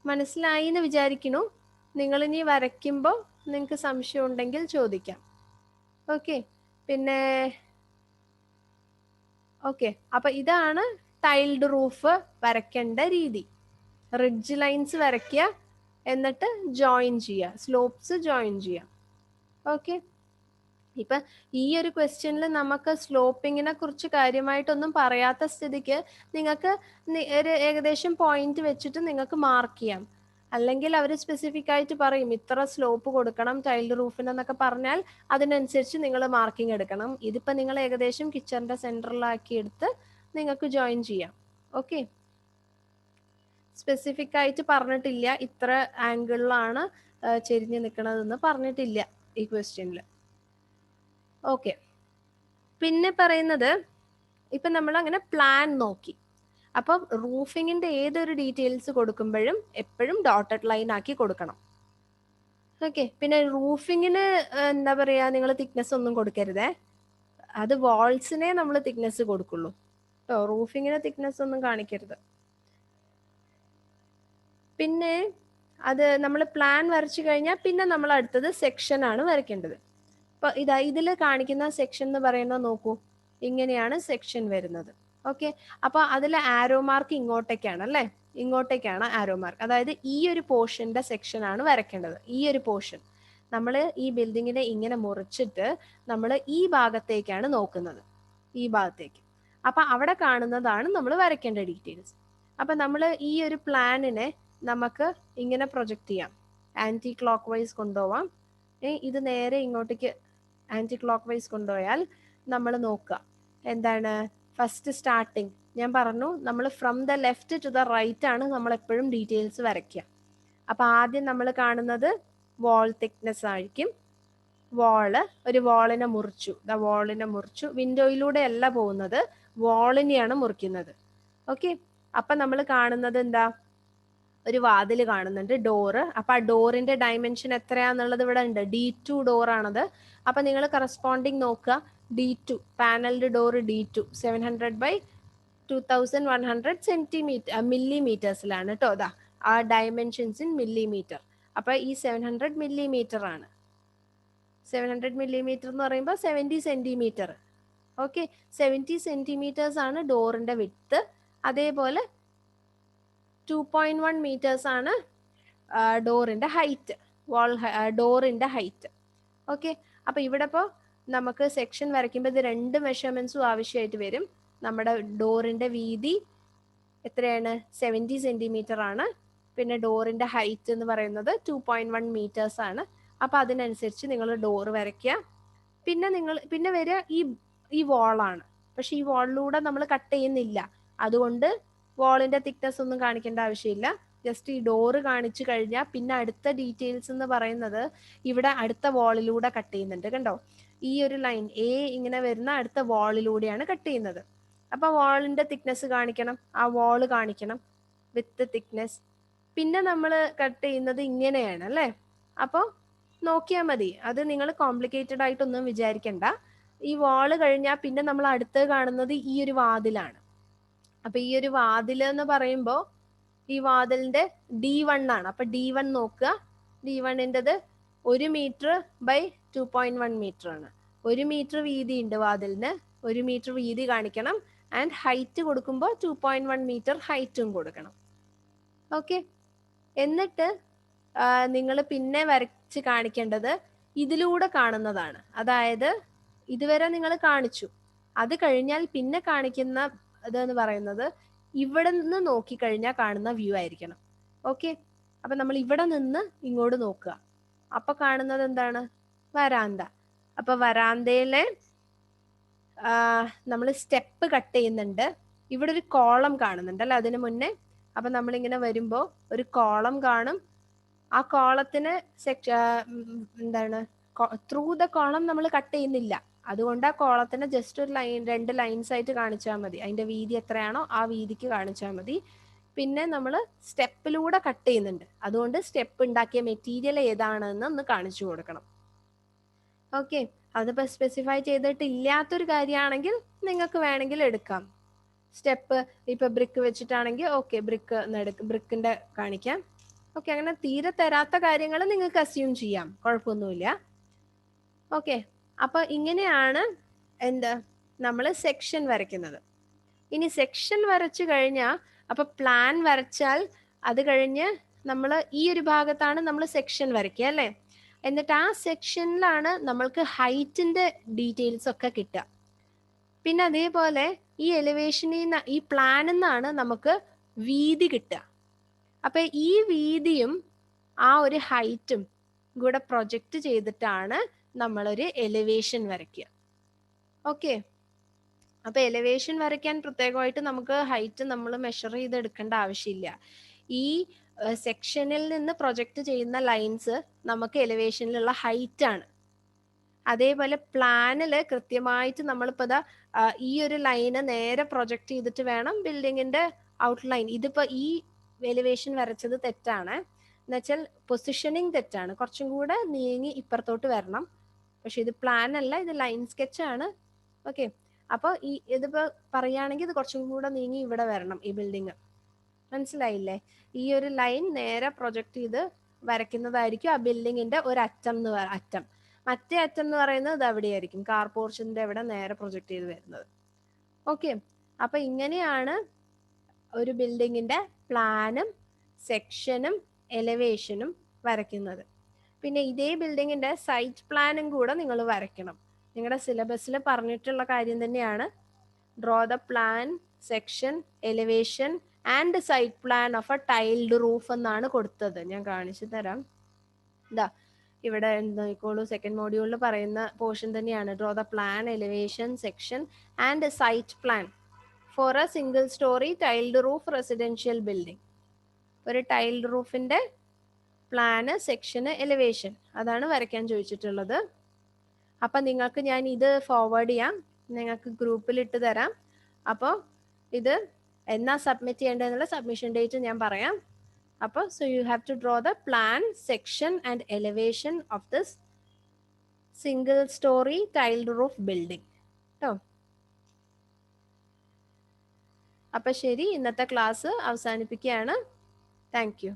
മനസ്സിലായി എന്ന് വിചാരിക്കുന്നു. നിങ്ങൾ ഇനി വരയ്ക്കുമ്പോൾ നിങ്ങൾക്ക് സംശയം ഉണ്ടെങ്കിൽ ചോദിക്കാം. ഓക്കെ, പിന്നെ അപ്പൊ ഇതാണ് ടൈൽഡ് റൂഫ് വരയ്ക്കേണ്ട രീതി. റിഡ്ജ് ലൈൻസ് വരയ്ക്കുക, എന്നിട്ട് ജോയിൻ ചെയ്യുക, സ്ലോപ്സ് ജോയിൻ ചെയ്യുക. ഓക്കെ, ഇപ്പൊ ഈ ഒരു ക്വസ്റ്റ്യനിൽ നമുക്ക് സ്ലോപ്പിങ്ങിനെ കുറിച്ച് കാര്യമായിട്ടൊന്നും പറയാത്ത സ്ഥിതിക്ക് നിങ്ങൾക്ക് ഒരു ഏകദേശം പോയിന്റ് വെച്ചിട്ട് നിങ്ങൾക്ക് മാർക്ക് ചെയ്യാം. അല്ലെങ്കിൽ അവർ സ്പെസിഫിക് ആയിട്ട് പറയും ഇത്ര സ്ലോപ്പ് കൊടുക്കണം ടൈൽഡ് റൂഫിന് എന്നൊക്കെ പറഞ്ഞാൽ അതിനനുസരിച്ച് നിങ്ങൾ മാർക്കിംഗ് എടുക്കണം. ഇതിപ്പോ നിങ്ങൾ ഏകദേശം കിച്ചണിന്റെ സെന്ററിലാക്കി എടുത്ത് നിങ്ങൾക്ക് ജോയിൻ ചെയ്യാം. ഓക്കെ, സ്പെസിഫിക് ആയിട്ട് പറഞ്ഞിട്ടില്ല ഇത്ര ആംഗിളിലാണ് ചെരിഞ്ഞ് നിൽക്കണതെന്ന് പറഞ്ഞിട്ടില്ല ഈ ക്വസ്റ്റ്യനിൽ. ഓക്കെ, പിന്നെ പറയുന്നത്, ഇപ്പൊ നമ്മൾ അങ്ങനെ പ്ലാൻ നോക്കി. അപ്പം റൂഫിങ്ങിന്റെ ഏതൊരു ഡീറ്റെയിൽസ് കൊടുക്കുമ്പോഴും എപ്പോഴും ഡോട്ടഡ് ലൈൻ ആക്കി കൊടുക്കണം. ഓക്കെ, പിന്നെ റൂഫിങ്ങിന് എന്താ പറയാ, നിങ്ങൾ തിക്നെസ് ഒന്നും കൊടുക്കരുതേ, അത് വാൾസിനെ നമ്മൾ തിക്നെസ് കൊടുക്കുള്ളൂ കേട്ടോ, റൂഫിങ്ങിന് തിക്നെസ് ഒന്നും കാണിക്കരുത്. പിന്നെ അത് നമ്മൾ പ്ലാൻ വരച്ചു കഴിഞ്ഞാൽ പിന്നെ നമ്മൾ അടുത്തത് സെക്ഷൻ ആണ് വരയ്ക്കേണ്ടത്. അപ്പൊ ഇതിൽ കാണിക്കുന്ന സെക്ഷൻ എന്ന് പറയുന്നത് നോക്കൂ, ഇങ്ങനെയാണ് സെക്ഷൻ വരുന്നത്. ഓക്കെ, അപ്പൊ അതിൽ ആരോ മാർക്ക് ഇങ്ങോട്ടേക്കാണ് അല്ലേ, ഇങ്ങോട്ടേക്കാണ് ആരോ മാർക്ക്. അതായത് ഈ ഒരു പോർഷന്റെ സെക്ഷൻ ആണ് വരയ്ക്കേണ്ടത്. ഈ ഒരു പോർഷൻ നമ്മൾ ഈ ബിൽഡിങ്ങിനെ ഇങ്ങനെ മുറിച്ചിട്ട് നമ്മൾ ഈ ഭാഗത്തേക്കാണ് നോക്കുന്നത്, ഈ ഭാഗത്തേക്ക്. അപ്പൊ അവിടെ കാണുന്നതാണ് നമ്മൾ വരയ്ക്കേണ്ട ഡീറ്റെയിൽസ്. അപ്പൊ നമ്മൾ ഈ ഒരു പ്ലാനിനെ നമുക്ക് ഇങ്ങനെ പ്രൊജക്റ്റ് ചെയ്യാം, ആന്റി ക്ലോക്ക് വൈസ് കൊണ്ടുപോവാം. ഇത് നേരെ ഇങ്ങോട്ടേക്ക് ആന്റി ക്ലോക്ക് വൈസ് കൊണ്ടുപോയാൽ നമ്മൾ നോക്കുക എന്താണ്, ഫസ്റ്റ് സ്റ്റാർട്ടിങ് ഞാൻ പറഞ്ഞു, നമ്മൾ from the left to the right ആണ് നമ്മൾ എപ്പോഴും ഡീറ്റെയിൽസ് വരയ്ക്കുക. അപ്പൊ ആദ്യം നമ്മൾ കാണുന്നത് വാൾ തിക്നെസ് ആയിരിക്കും. ഒരു വാളിനെ മുറിച്ചു, വിൻഡോയിലൂടെ അല്ല പോകുന്നത്, വാളിനെയാണ് മുറിക്കുന്നത്. ഓക്കെ, അപ്പൊ നമ്മൾ കാണുന്നത് എന്താ, ഒരു വാതിൽ കാണുന്നുണ്ട്, ഡോറ്. അപ്പൊ ആ ഡോറിന്റെ ഡയമെൻഷൻ എത്രയാന്നുള്ളത് ഇവിടെ ഉണ്ട്, D2 ഡോറാണത്. അപ്പൊ നിങ്ങൾ കറസ്പോണ്ടിങ് നോക്കുക, D2 പാനൽഡ് ഡോർ D2 700/2100 മില്ലിമീറ്റേഴ്സിലാണ് കേട്ടോ. അതാ ആ ഡയമെൻഷൻസ് ഇൻ മില്ലിമീറ്റർ. അപ്പൊ ഈ 700 മില്ലിമീറ്റർ ആണ്. 700 മില്ലിമീറ്റർ എന്ന് പറയുമ്പോൾ 70 സെന്റിമീറ്റർ. ഓക്കെ, 70 സെന്റിമീറ്റേഴ്സ് ആണ് ഡോറിന്റെ വിഡ്ത്ത്. അതേപോലെ 2.1 മീറ്റേഴ്സ് ആണ് ഡോറിന്റെ ഹൈറ്റ്, ഡോറിന്റെ ഹൈറ്റ്. ഓക്കെ, അപ്പൊ ഇവിടെ ഇപ്പോൾ നമുക്ക് സെക്ഷൻ വരയ്ക്കുമ്പോൾ ഇത് രണ്ട് മെഷർമെന്റ്സും ആവശ്യമായിട്ട് വരും. നമ്മുടെ ഡോറിന്റെ വീതി എത്രയാണ്, 70 സെന്റിമീറ്റർ ആണ്. പിന്നെ ഡോറിന്റെ ഹൈറ്റ് എന്ന് പറയുന്നത് 2.1 മീറ്റേഴ്സ് ആണ്. അപ്പൊ അതിനനുസരിച്ച് നിങ്ങൾ ഡോറ് വരയ്ക്കുക. പിന്നെ വരിക ഈ വാളാണ്. പക്ഷെ ഈ വാളിലൂടെ നമ്മൾ കട്ട് ചെയ്യുന്നില്ല. അതുകൊണ്ട് വാളിന്റെ തിക്നെസ് ഒന്നും കാണിക്കേണ്ട ആവശ്യമില്ല. ജസ്റ്റ് ഈ ഡോറ് കാണിച്ചു കഴിഞ്ഞാൽ പിന്നെ അടുത്ത ഡീറ്റെയിൽസ് എന്ന് പറയുന്നത് ഇവിടെ അടുത്ത വാളിലൂടെ കട്ട് ചെയ്യുന്നുണ്ട്. കണ്ടോ, ഈ ഒരു ലൈൻ എ ഇങ്ങനെ വരുന്ന അടുത്ത വാളിലൂടെയാണ് കട്ട് ചെയ്യുന്നത്. അപ്പൊ വാളിന്റെ തിക്നെസ് കാണിക്കണം, ആ വാള് കാണിക്കണം വിത്ത് തിക്നെസ്. പിന്നെ നമ്മൾ കട്ട് ചെയ്യുന്നത് ഇങ്ങനെയാണ് അല്ലേ. അപ്പോൾ നോക്കിയാൽ മതി, അത് നിങ്ങൾ കോംപ്ലിക്കേറ്റഡ് ആയിട്ടൊന്നും വിചാരിക്കണ്ട. ഈ വാള് കഴിഞ്ഞാൽ പിന്നെ നമ്മൾ അടുത്ത് കാണുന്നത് ഈ ഒരു വാതിലാണ്. അപ്പൊ ഈ ഒരു വാതിൽ എന്ന് പറയുമ്പോൾ ഈ വാതിലിന്റെ D1 ആണ്. അപ്പൊ D1 നോക്കുക. D1ൻ്റെത് 1 മീറ്റർ ബൈ 2.1 മീറ്റർ ആണ്. 1 മീറ്റർ വീതി ഉണ്ട് വാതിലിന്, 1 മീറ്റർ വീതി കാണിക്കണം. ആൻഡ് ഹൈറ്റ് കൊടുക്കുമ്പോൾ 2.1 മീറ്റർ ഹൈറ്റും കൊടുക്കണം. ഓക്കെ, എന്നിട്ട് നിങ്ങൾ പിന്നെ വരച്ച് കാണിക്കേണ്ടത് ഇതിലൂടെ കാണുന്നതാണ്. അതായത് ഇതുവരെ നിങ്ങൾ കാണിച്ചു, അത് കഴിഞ്ഞാൽ പിന്നെ കാണിക്കുന്ന ഇതെന്ന് പറയുന്നത് ഇവിടെ നിന്ന് നോക്കിക്കഴിഞ്ഞാൽ കാണുന്ന വ്യൂ ആയിരിക്കണം. ഓക്കെ, അപ്പൊ നമ്മൾ ഇവിടെ നിന്ന് ഇങ്ങോട്ട് നോക്കുക. അപ്പൊ കാണുന്നത് എന്താണ്? വരാന്ത. അപ്പൊ വരാന്തയിലെ നമ്മൾ സ്റ്റെപ്പ് കട്ട് ചെയ്യുന്നുണ്ട്. ഇവിടെ ഒരു കോളം കാണുന്നുണ്ട് അല്ലെ അതിന് മുന്നേ. അപ്പൊ നമ്മളിങ്ങനെ വരുമ്പോൾ ഒരു കോളം കാണും. ആ കോളത്തിന് എന്താണ്, ത്രൂ ദ കോളം നമ്മൾ കട്ട് ചെയ്യുന്നില്ല. അതുകൊണ്ട് ആ കോളത്തിന് ജസ്റ്റ് ഒരു ലൈൻ, 2 ലൈൻസ് ആയിട്ട് കാണിച്ചാൽ മതി. അതിന്റെ വീതി എത്രയാണോ ആ വീതിക്ക് കാണിച്ചാൽ മതി. പിന്നെ നമ്മൾ സ്റ്റെപ്പിലൂടെ കട്ട് ചെയ്യുന്നുണ്ട്, അതുകൊണ്ട് സ്റ്റെപ്പ് ഉണ്ടാക്കിയ മെറ്റീരിയൽ ഏതാണെന്ന് ഒന്ന് കാണിച്ചു കൊടുക്കണം. ഓക്കെ, അതിപ്പോൾ സ്പെസിഫൈ ചെയ്തിട്ടില്ലാത്തൊരു കാര്യമാണെങ്കിൽ നിങ്ങൾക്ക് വേണമെങ്കിൽ എടുക്കാം. സ്റ്റെപ്പ് ഇപ്പൊ ബ്രിക്ക് വെച്ചിട്ടാണെങ്കിൽ ഓക്കെ, ബ്രിക്ക് എടുക്കും, ബ്രിക്കിന്റെ കാണിക്കാം. ഓക്കെ, അങ്ങനെ തീരെ തരാത്ത കാര്യങ്ങൾ നിങ്ങൾക്ക് അസ്യൂം ചെയ്യാം, കുഴപ്പമൊന്നുമില്ല. ഓക്കെ, അപ്പൊ ഇങ്ങനെയാണ് നമ്മൾ സെക്ഷൻ വരയ്ക്കുന്നത്. ഇനി സെക്ഷൻ വരച്ചു കഴിഞ്ഞാൽ അപ്പൊ പ്ലാൻ വരച്ചാൽ അത് കഴിഞ്ഞ് നമ്മൾ ഈ ഒരു ഭാഗത്താണ് നമ്മൾ സെക്ഷൻ വരയ്ക്കുക അല്ലേ. എന്നിട്ട് ആ സെക്ഷനിലാണ് നമ്മൾക്ക് ഹൈറ്റിന്റെ ഡീറ്റെയിൽസ് ഒക്കെ കിട്ടുക. പിന്നെ അതേപോലെ ഈ എലിവേഷനിൽ നിന്ന്, ഈ പ്ലാനിൽ നിന്നാണ് നമുക്ക് വീതി കിട്ടുക. അപ്പൊ ഈ വീതിയും ആ ഒരു ഹൈറ്റും കൂടെ പ്രൊജക്റ്റ് ചെയ്തിട്ടാണ് നമ്മളൊരു എലിവേഷൻ വരയ്ക്കുക. ഓക്കെ, അപ്പൊ എലിവേഷൻ വരയ്ക്കാൻ പ്രത്യേകമായിട്ട് നമുക്ക് ഹൈറ്റ് നമ്മൾ മെഷർ ചെയ്തെടുക്കേണ്ട ആവശ്യമില്ല. ഈ സെക്ഷനിൽ നിന്ന് പ്രൊജക്റ്റ് ചെയ്യുന്ന ലൈൻസ് നമുക്ക് എലിവേഷനിലുള്ള ഹൈറ്റ് ആണ്. അതേപോലെ പ്ലാനിൽ കൃത്യമായിട്ട് നമ്മളിപ്പോ ഈ ഒരു ലൈന് നേരെ പ്രൊജക്റ്റ് ചെയ്തിട്ട് വേണം ബിൽഡിങ്ങിന്റെ ഔട്ട്ലൈൻ. ഇതിപ്പോ ഈ എലിവേഷൻ വരച്ചത് തെറ്റാണ്, എന്നുവെച്ചാൽ പൊസിഷനിങ് തെറ്റാണ്, കുറച്ചും കൂടെ നീങ്ങി ഇപ്പുറത്തോട്ട് വരണം. പക്ഷെ ഇത് പ്ലാൻ അല്ല, ഇത് ലൈൻ സ്കെച്ച് ആണ്. ഓക്കെ, അപ്പൊ ഇതിപ്പോ പറയുകയാണെങ്കിൽ ഇത് കുറച്ചും കൂടെ നീങ്ങി ഇവിടെ വരണം ഈ ബിൽഡിങ്. മനസ്സിലായില്ലേ? ഈ ഒരു ലൈൻ നേരെ പ്രൊജക്റ്റ് ചെയ്ത് വരയ്ക്കുന്നതായിരിക്കും ആ ബിൽഡിങ്ങിന്റെ ഒരു അറ്റം അറ്റം. മറ്റേ അറ്റം എന്ന് പറയുന്നത് ഇത് എവിടെയായിരിക്കും, കാർ പോർഷന്റെ അവിടെ നേരെ പ്രൊജക്റ്റ് ചെയ്ത് വരുന്നത്. ഓക്കെ, അപ്പൊ ഇങ്ങനെയാണ് ഒരു ബിൽഡിങ്ങിന്റെ പ്ലാനും സെക്ഷനും എലിവേഷനും വരയ്ക്കുന്നത്. പിന്നെ ഇതേ ബിൽഡിങ്ങിന്റെ സൈറ്റ് പ്ലാനും കൂടെ നിങ്ങൾ വരയ്ക്കണം. നിങ്ങളുടെ സിലബസിൽ പറഞ്ഞിട്ടുള്ള കാര്യം തന്നെയാണ്. Draw the plan, section, elevation and site plan of a tiled roof എന്നാണ് കൊടുത്തത്. ഞാൻ കാണിച്ചു തരാം. ഇതാ ഇവിടെ നോക്കിക്കോളൂ, സെക്കൻഡ് മോഡ്യൂളിൽ പറയുന്ന പോർഷൻ തന്നെയാണ്. Draw the plan, elevation, section and site plan for a single storey tiled roof residential building. ഒരു ടൈൽഡ് റൂഫിന്റെ പ്ലാന്, സെക്ഷന്, എലിവേഷൻ അതാണ് വരയ്ക്കാൻ ചോദിച്ചിട്ടുള്ളത്. അപ്പൊ നിങ്ങൾക്ക് ഞാൻ ഇത് ഫോർവേഡ് ചെയ്യാം, നിങ്ങൾക്ക് ഗ്രൂപ്പിൽ ഇട്ട് തരാം. അപ്പോൾ ഇത് എന്നാ സബ്മിറ്റ് ചെയ്യേണ്ടതെന്നുള്ള സബ്മിഷൻ ഡേറ്റ് ഞാൻ പറയാം. അപ്പോൾ so you have to draw the plan, section and elevation of this single storey tiled roof building കേട്ടോ. അപ്പൊ ശരി, ഇന്നത്തെ ക്ലാസ് അവസാനിപ്പിക്കുകയാണ്. Thank U.